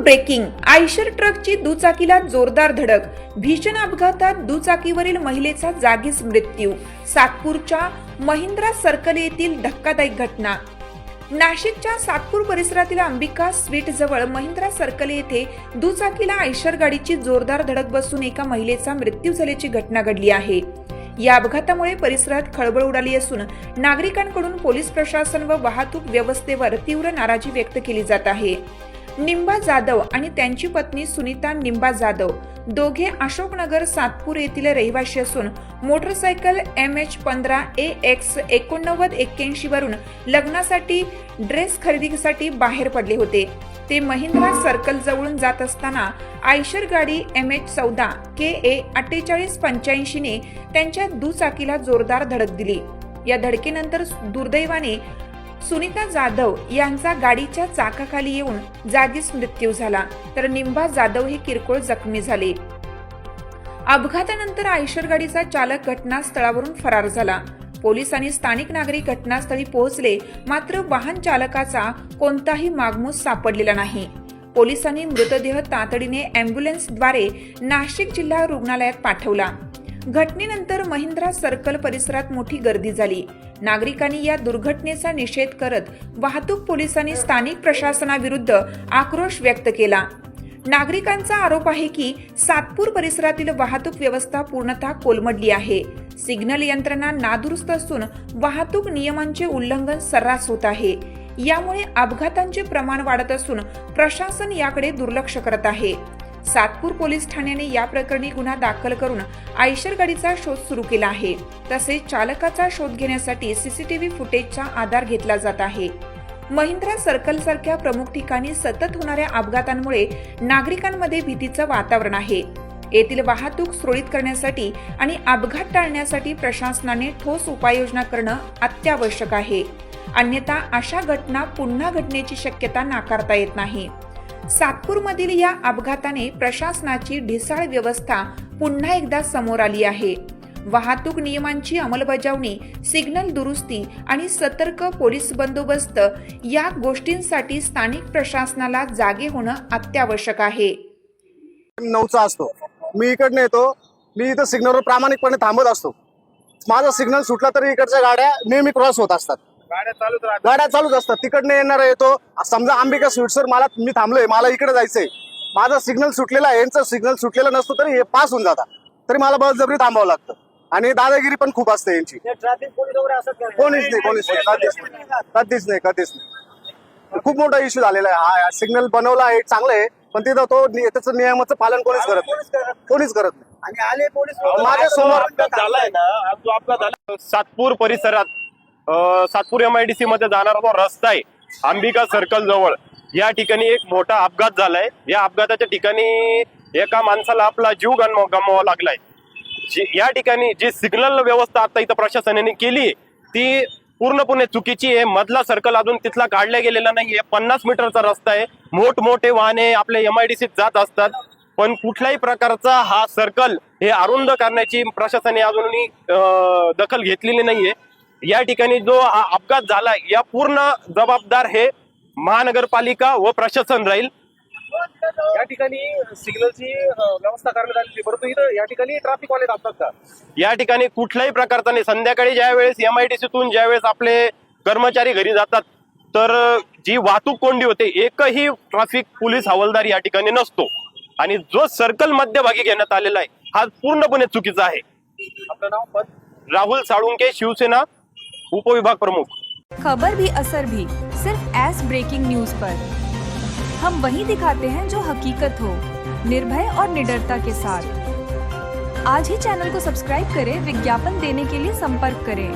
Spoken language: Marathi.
ब्रेकिंग आयशर ट्रकची दुचाकीला जोरदार धडक, भीषण अपघातात दुचाकीवरील महिलेचा जागीच मृत्यू। सातपूरच्या महिंद्रा सर्कल येथील धक्कादायक घटना। नाशिकच्या सातपूर परिसरातील अंबिका स्वीट जवळ महिंद्रा सर्कल येथे दुचाकीला आयशर गाडीची जोरदार धडक बसून एका महिलेचा मृत्यू झाल्याची घटना घडली आहे। या अपघातामुळे परिसरात खळबळ उडाली असून नागरिकांकडून पोलीस प्रशासन व वाहतूक व्यवस्थेवर तीव्र नाराजी व्यक्त केली जात आहे। निंबा जाधव आणि त्यांची पत्नी सुनीता निंबा जाधव दोघे अशोकनगर सातपूर येथील रहिवासी असून मोटरसायकल MH15 AX 8981 वरून लग्नासाठी ड्रेस खरेदीसाठी बाहेर पडले होते। ते महिंद्रा सर्कल जवळून जात असताना आयशर गाडी MH14 KA 4885 ने त्यांच्या दुचाकीला जोरदार धडक दिली। या धडकेनंतर दुर्दैवाने सुनीता जाधव यांचा गाडीच्या चाकाखाली येऊन जागीच मृत्यू झाला, तर निंबा जाधव हे किरकोळ जखमी झाले। अपघातानंतर आयशर गाडीचा चालक घटनास्थळावरून फरार झाला। पोलीस आणि स्थानिक नागरिक घटनास्थळी पोहोचले, मात्र वाहन चालकाचा कोणताही मागमूस सापडलेला नाही। पोलिसांनी मृतदेह तातडीने अँब्युलन्सद्वारे नाशिक जिल्हा रुग्णालयात पाठवला। घटनेनंतर महिंद्रा सर्कल परिसरात मोठी गर्दी झाली। नागरिकांनी या दुर्घटनेचा निषेध करत वाहतूक पोलिसांनी स्थानिक प्रशासनाविरुद्ध आक्रोश व्यक्त केला। नागरिकांचा आरोप आहे की सातपूर परिसरातील वाहतूक व्यवस्था पूर्णतः कोलमडली आहे। सिग्नल यंत्रणा नादुरुस्त असून वाहतूक नियमांचे उल्लंघन सर्रास होत आहे। यामुळे अपघातांचे प्रमाण वाढत असून प्रशासन याकडे दुर्लक्ष करत आहे। सातपूर पोलीस ठाण्याने या प्रकरणी गुन्हा दाखल करून आयशर गाडीचा शोध सुरू केला आहे। तसेच चालकाचा शोध घेण्यासाठी CCTV फुटेजचा आधार घेतला जात आहे। महिंद्रा सर्कल सारख्या प्रमुख ठिकाणी सतत होणाऱ्या अपघातांमुळे नागरिकांमध्ये भीतीचं वातावरण आहे। येथील वाहतूक सुरळीत करण्यासाठी आणि अपघात टाळण्यासाठी प्रशासनाने ठोस उपाययोजना करणं अत्यावश्यक आहे। अन्यथा अशा घटना पुन्हा घडण्याची शक्यता नाकारता येत नाही। सातपूरमधील या अपघाताने प्रशासनाची ढिसाळ व्यवस्था पुन्हा एकदा समोर आली आहे। वाहतूक नियमांची अंमलबजावणी, सिग्नल दुरुस्ती आणि सतर्क पोलीस बंदोबस्त या गोष्टींसाठी स्थानिक प्रशासनाला जागे होणं अत्यावश्यक आहे। 9चा असतो, मी इकडनं येतो, मी इथं सिग्नलवर प्रामाणिकपणे थांबत असतो। माझा सिग्नल सुटला तरी इकडच्या गाड्या नेहमी क्रॉस होत असतात, गाड्या चालूच असतात। तिकडनं येणारा येतो, समजा अंबिका स्वीट्सवर मी थांबलोय, मला इकडे जायचंय, माझा सिग्नल सुटलेला आहे, यांचा सिग्नल सुटलेला नसतो तरी हे पास होऊन जातात, तरी मला बळजबरी थांबावं लागतं। आणि दादागिरी पण खूप असते यांची। ट्रॅफिक पोलीस वगैरे असत कोणीच नाही, कधीच नाही। खूप मोठा इश्यू झालेला आहे। हा सिग्नल बनवला आहे, चांगलं आहे, पण तिथं त्याचं नियमाचं पालन कोणीच करत नाही। आणि आले पोलीस माझ्या समोर झालाय ना, जो अपघात झाला सातपूर परिसरात, सातपूर MIDC मध्ये जाणारा जो रस्ता आहे अंबिका सर्कल जवळ, या ठिकाणी एक मोठा अपघात झालाय। या अपघाताच्या ठिकाणी एका माणसाला आपला जीव गमवावा लागलाय। या ठिकाणी जी सिग्नल व्यवस्था आता इथं प्रशासनाने केली ती पूर्णपणे चुकीची आहे। मधला सर्कल अजून तिथला काढला गेलेला नाहीये। 50 मीटरचा रस्ता आहे, मोठमोठे वाहने आपले MIDC जात असतात, पण कुठल्याही प्रकारचा हा सर्कल हे अरुंद करण्याची प्रशासनाने अजूनही दखल घेतलेली नाहीये। या ठिकाणी जो अपघात झाला या पूर्ण जबाबदार हे महानगरपालिका व प्रशासन राहील। या ठिकाणी सिग्नलची व्यवस्था करण्यात आली, परंतु इथं या ठिकाणी ट्रॅफिक वाले असतात का? या ठिकाणी कुठल्याही प्रकारचा नाही। संध्याकाळी ज्यावेळेस MIDCतून ज्यावेळेस आपले कर्मचारी घरी जातात तर जी वाहतूक कोंडी होते, एकही ट्रॅफिक पोलीस हवालदार या ठिकाणी नसतो। आणि जो सर्कल मध्यभागी घेण्यात आलेला आहे हा पूर्णपणे चुकीचा आहे। आपलं नाव पद? राहुल साळुंके, शिवसेना उपविभाग प्रमुख। खबर भी असर भी सिर्फ एस ब्रेकिंग न्यूज पर। हम वही दिखाते हैं जो हकीकत हो, निर्भय और निडरता के साथ। आज ही चैनल को सब्सक्राइब करें। विज्ञापन देने के लिए संपर्क करें।